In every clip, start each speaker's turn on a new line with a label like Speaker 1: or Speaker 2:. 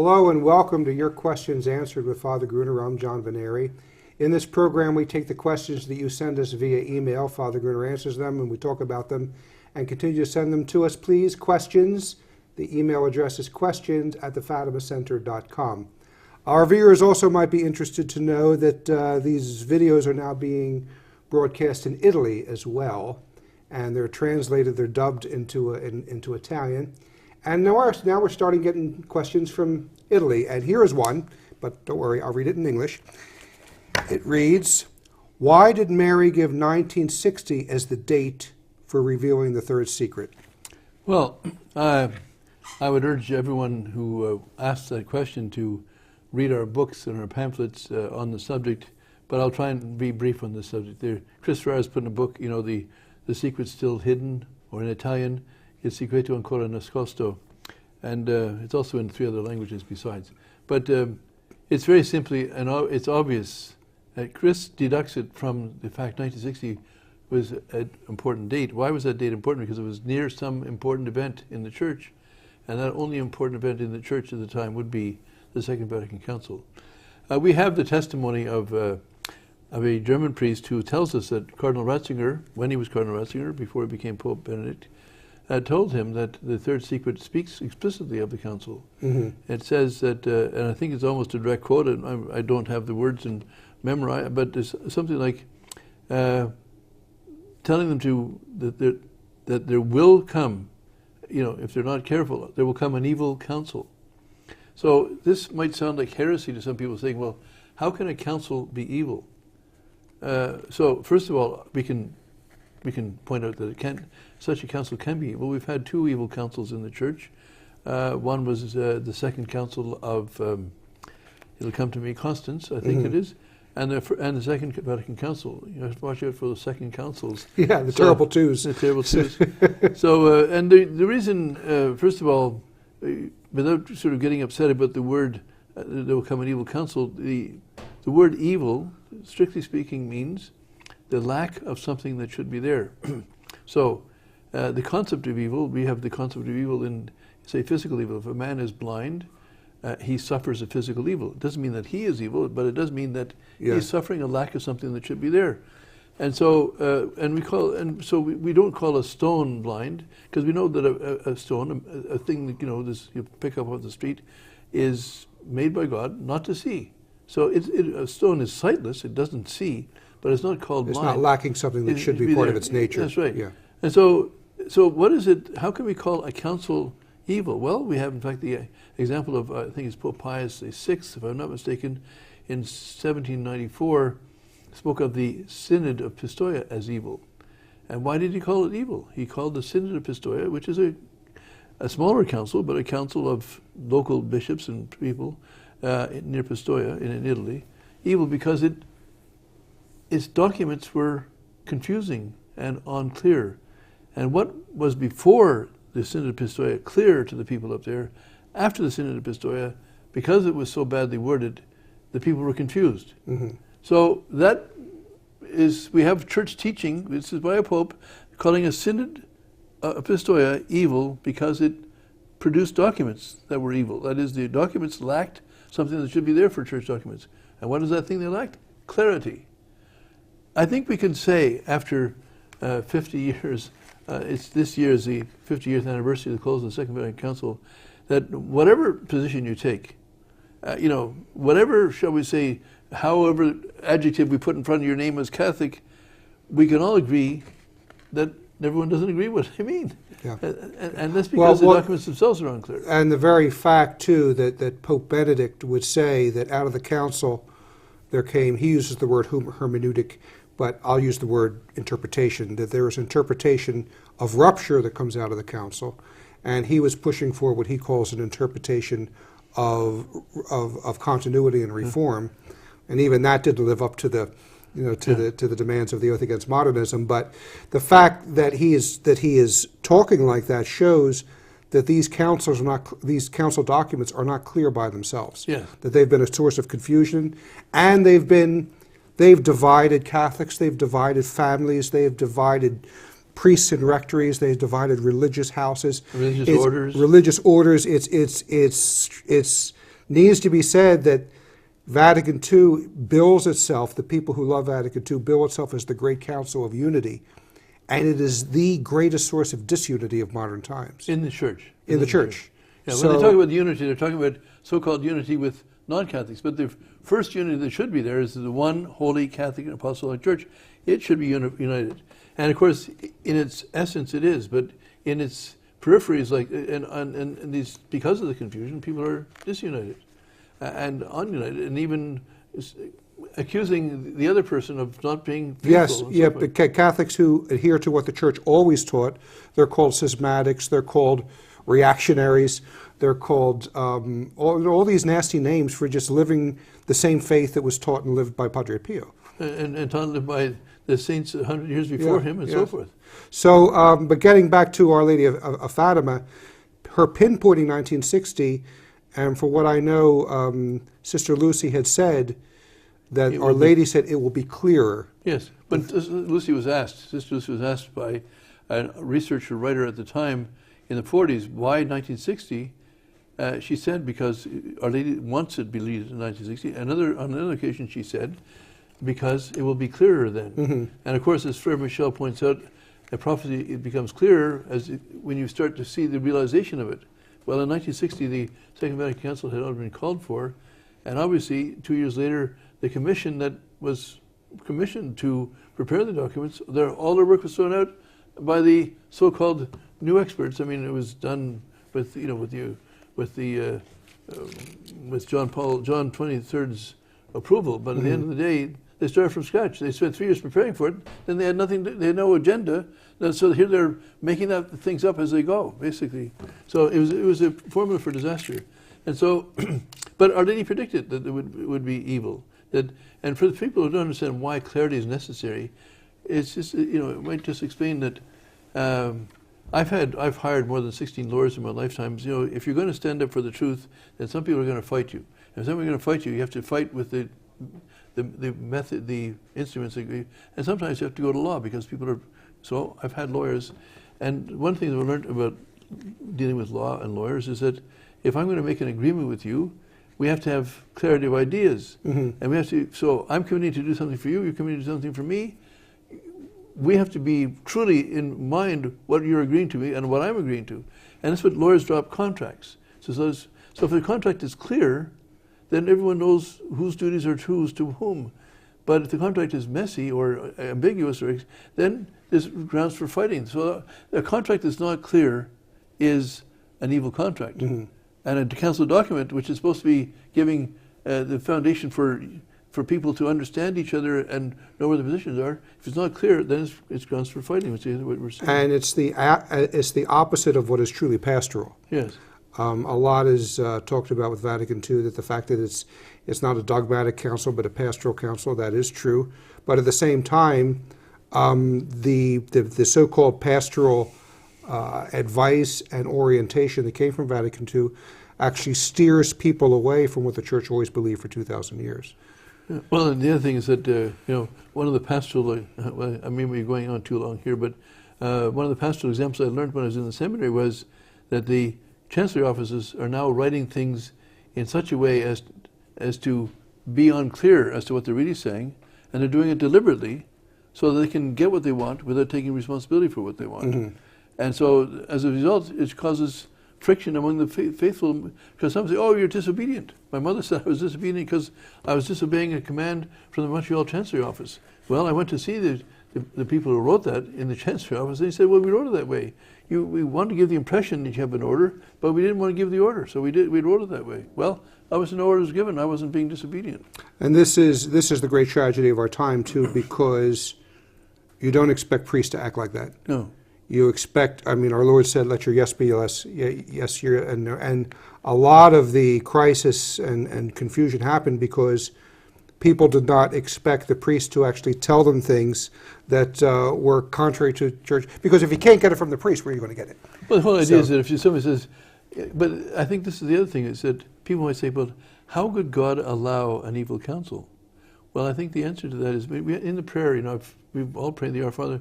Speaker 1: Hello and welcome to Your Questions Answered with Father Gruner. I'm John Veneri. In this program, we take the questions that you send us via email. Father Gruner answers them and we talk about them, and continue to send them to us, please. Questions. The email address is questions@thefatimacenter.com. Our viewers also might be interested to know that these videos are now being broadcast in Italy as well, and they're translated, they're dubbed into Italian. And now we're starting getting questions from Italy. And here is one, but don't worry, I'll read it in English. It reads, why did Mary give 1960 as the date for revealing the third secret?
Speaker 2: Well, I would urge everyone who asks that question to read our books and our pamphlets on the subject, but I'll try and be brief on this subject. Chris Ferrara's put in a book, the secret's still hidden, or in Italian, Il segreto ancora nascosto, and it's also in 3 other languages besides. But it's very simply, and it's obvious, that Chris deducts it from the fact 1960 was an important date. Why was that date important? Because it was near some important event in the Church, and that only important event in the Church at the time would be the Second Vatican Council. We have the testimony of a German priest who tells us that Cardinal Ratzinger, when he was Cardinal Ratzinger, before he became Pope Benedict, told him that the third secret speaks explicitly of the council. Mm-hmm. It says that, and I think it's almost a direct quote, and I don't have the words in memory, but it's something like telling them that there will come, if they're not careful, there will come an evil council. So this might sound like heresy to some people, saying, well, how can a council be evil? So first of all, we can point out that such a council can be evil. We've had 2 evil councils in the Church. One was the Second Council of, it'll come to me, Constance, I think it is, and the Second Vatican Council. You have to watch out for the second councils.
Speaker 1: Yeah, the terrible twos.
Speaker 2: The terrible twos. So, and the reason, first of all, without sort of getting upset about the word, there will come an evil council, the word evil, strictly speaking, means the lack of something that should be there. So the concept of evil, we have the concept of evil in, say, physical evil. If a man is blind, he suffers a physical evil. It doesn't mean that he is evil, but it does mean that he's suffering a lack of something that should be there. And so, we don't call a stone blind, because we know that a stone, a thing that you pick up off the street, is made by God not to see. So a stone is sightless; it doesn't see, but it's not called blind. It's not
Speaker 1: lacking something that should be part of its nature.
Speaker 2: That's right.
Speaker 1: Yeah.
Speaker 2: And so what is it? How can we call a council evil? Well, we have, in fact, the example of, I think it's Pope Pius VI, if I'm not mistaken, in 1794, spoke of the Synod of Pistoia as evil. And why did he call it evil? He called the Synod of Pistoia, which is a smaller council, but a council of local bishops and people near Pistoia in Italy, evil because its documents were confusing and unclear. And what was before the Synod of Pistoia clear to the people up there, after the Synod of Pistoia, because it was so badly worded, the people were confused. Mm-hmm. So that is, we have church teaching, this is by a pope, calling a Synod of Pistoia evil because it produced documents that were evil. That is, the documents lacked something that should be there for church documents. And what is that thing they lacked? Clarity. I think we can say, after 50 years, this year is the 50th anniversary of the close of the Second Vatican Council, that whatever position you take, whatever, shall we say, however adjective we put in front of your name as Catholic, we can all agree that everyone doesn't agree with what they mean. Yeah. And that's because the documents themselves are unclear.
Speaker 1: And the very fact, too, that Pope Benedict would say that out of the council there came, he uses the word hermeneutic, but I'll use the word interpretation, that there is interpretation of rupture that comes out of the council, and he was pushing for what he calls an interpretation of continuity and reform, and even that didn't live up to the to the demands of the oath against modernism. But the fact that he is talking like that shows that these council documents are not clear by themselves.
Speaker 2: Yeah.
Speaker 1: That they've been a source of confusion, and they've divided Catholics, they've divided families, they've divided priests and rectories, they've divided religious houses,
Speaker 2: religious orders.
Speaker 1: Religious orders. It's needs to be said that Vatican II bills itself, the people who love Vatican II bill itself as the Great Council of Unity, and it is the greatest source of disunity of modern times.
Speaker 2: In the church.
Speaker 1: In the church.
Speaker 2: Yeah,
Speaker 1: So,
Speaker 2: when they talk about unity, they're talking about so-called unity with non-Catholics. But the first unity that should be there is the one holy Catholic and Apostolic Church. It should be united. And of course, in its essence, it is. But in its peripheries, like and these, because of the confusion, people are disunited and ununited, and even accusing the other person of not being faithful.
Speaker 1: yes,
Speaker 2: and
Speaker 1: yeah,
Speaker 2: so forth.
Speaker 1: but Catholics who adhere to what the Church always taught, they're called schismatics, they're called reactionaries, they're called all these nasty names for just living the same faith that was taught and lived by Padre Pio.
Speaker 2: And taught by the saints 100 years before him, and so forth.
Speaker 1: So, but getting back to Our Lady of Fatima, her pinpointing 1960, and for what I know, Sister Lucy had said that Our Lady said it will be clearer.
Speaker 2: Yes, but Sister Lucy was asked by a researcher writer at the time in the 40s, why 1960? She said because Our Lady wants it believed in 1960. On another occasion she said, because it will be clearer then.
Speaker 1: Mm-hmm.
Speaker 2: And of course, as Frere Michel points out, a prophecy, it becomes clearer when you start to see the realization of it. Well, in 1960, the Second Vatican Council had already been called for, and obviously 2 years later, the commission that was commissioned to prepare the documents, all their work was thrown out by the so-called new experts. I mean, it was done with John 23rd's approval, but at the end of the day, they started from scratch. They spent 3 years preparing for it. Then they had nothing. They had no agenda. So here they're making things up as they go, basically. So it was a formula for disaster. And so, but Our Lady predicted that it would be evil. And for the people who don't understand why clarity is necessary, it's just, it might just explain that. I've hired more than 16 lawyers in my lifetimes. If you're going to stand up for the truth, then some people are going to fight you. And if somebody's going to fight you, you have to fight with the method, the instruments, and sometimes you have to go to law because people are. So I've had lawyers, and one thing that I learned about dealing with law and lawyers is that if I'm going to make an agreement with you, we have to have clarity of ideas, and we have to. So I'm committing to do something for you. You're committing to do something for me. We have to be truly in mind what you're agreeing to me and what I'm agreeing to, and that's what lawyers draw up contracts. So if the contract is clear, then everyone knows whose duties are whose to whom. But if the contract is messy or ambiguous, then there's grounds for fighting. So a contract that's not clear is an evil contract. And a council document, which is supposed to be giving the foundation for people to understand each other and know where the positions are, if it's not clear, then it's grounds for fighting, which is what we're seeing.
Speaker 1: And it's the opposite of what is truly pastoral.
Speaker 2: Yes.
Speaker 1: A lot is talked about with Vatican II, that the fact that it's not a dogmatic council but a pastoral council, that is true. But at the same time, the so-called pastoral advice and orientation that came from Vatican II actually steers people away from what the Church always believed for 2,000 years.
Speaker 2: Yeah. Well, and the other thing is that, one of the pastoral, I mean, we're going on too long here, but one of the pastoral examples I learned when I was in the seminary was that the chancellery offices are now writing things in such a way as to be unclear as to what they're really saying, and they're doing it deliberately so that they can get what they want without taking responsibility for what they want. And so, as a result, it causes friction among the faithful, because some say, oh, you're disobedient. My mother said I was disobedient because I was disobeying a command from the Montreal Chancellery Office. Well, I went to see the people who wrote that in the Chancellery Office, and they said, well, we wrote it that way. We want to give the impression that you have an order, but we didn't want to give the order, so we wrote it that way. Well, I was no orders given. I wasn't being disobedient.
Speaker 1: And this is the great tragedy of our time, too, because you don't expect priests to act like that.
Speaker 2: No.
Speaker 1: You expect, our Lord said, let your yes be yes, yes, your, and a lot of the crisis and confusion happened because people did not expect the priest to actually tell them things that were contrary to church. Because if you can't get it from the priest, where are you going to get it?
Speaker 2: Well, the whole idea is that if somebody says, but I think this is the other thing, is that people might say, but how could God allow an evil counsel? Well, I think the answer to that is, in the prayer, we've all prayed the Our Father,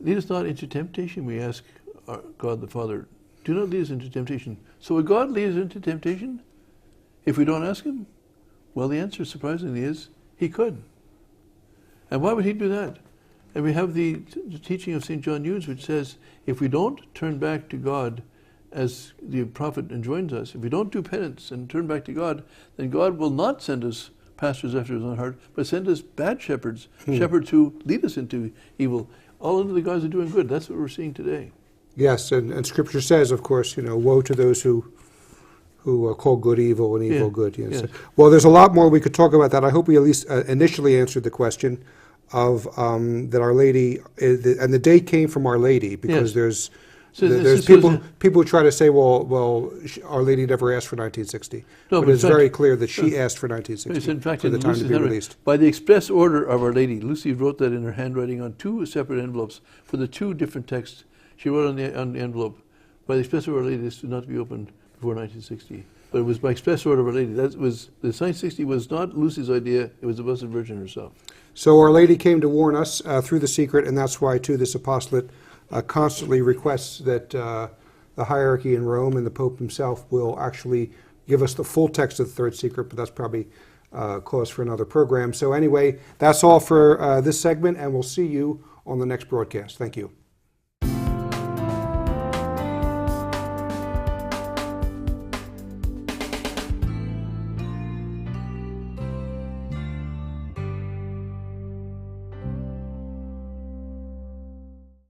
Speaker 2: lead us not into temptation, we ask our God the Father. Do not lead us into temptation. So would God lead us into temptation? If we don't ask him, well, the answer, surprisingly, is he could. And why would he do that? And we have the teaching of St. John Eudes, which says, if we don't turn back to God as the prophet enjoins us, if we don't do penance and turn back to God, then God will not send us pastors after his own heart, but send us bad shepherds, shepherds who lead us into evil, all under the guise of doing good. That's what we're seeing today.
Speaker 1: Yes, and Scripture says, of course, woe to those who call good evil and evil good. Yes.
Speaker 2: Yes.
Speaker 1: Well, there's a lot more we could talk about that. I hope we at least initially answered the question of that Our Lady, and the date came from Our Lady, because
Speaker 2: Yes.
Speaker 1: there's people who try to say, well, Our Lady never asked for 1960.
Speaker 2: No,
Speaker 1: but it's
Speaker 2: in fact,
Speaker 1: very clear that she asked for 1960
Speaker 2: in fact,
Speaker 1: for the
Speaker 2: in
Speaker 1: time to
Speaker 2: Lucy's
Speaker 1: be
Speaker 2: handwriting,
Speaker 1: released.
Speaker 2: by the express order of Our Lady, Lucy wrote that in her handwriting on 2 separate envelopes for the 2 different texts. She wrote on the envelope, by the express order of Our Lady, this is not to be opened before 1960. But it was by express order of Our Lady. That was, the 1960 was not Lucy's idea, it was the Blessed Virgin herself.
Speaker 1: So Our Lady came to warn us through the secret, and that's why, too, this apostolate constantly requests that the hierarchy in Rome and the Pope himself will actually give us the full text of the third secret, but that's probably cause for another program. So anyway, that's all for this segment, and we'll see you on the next broadcast. Thank you.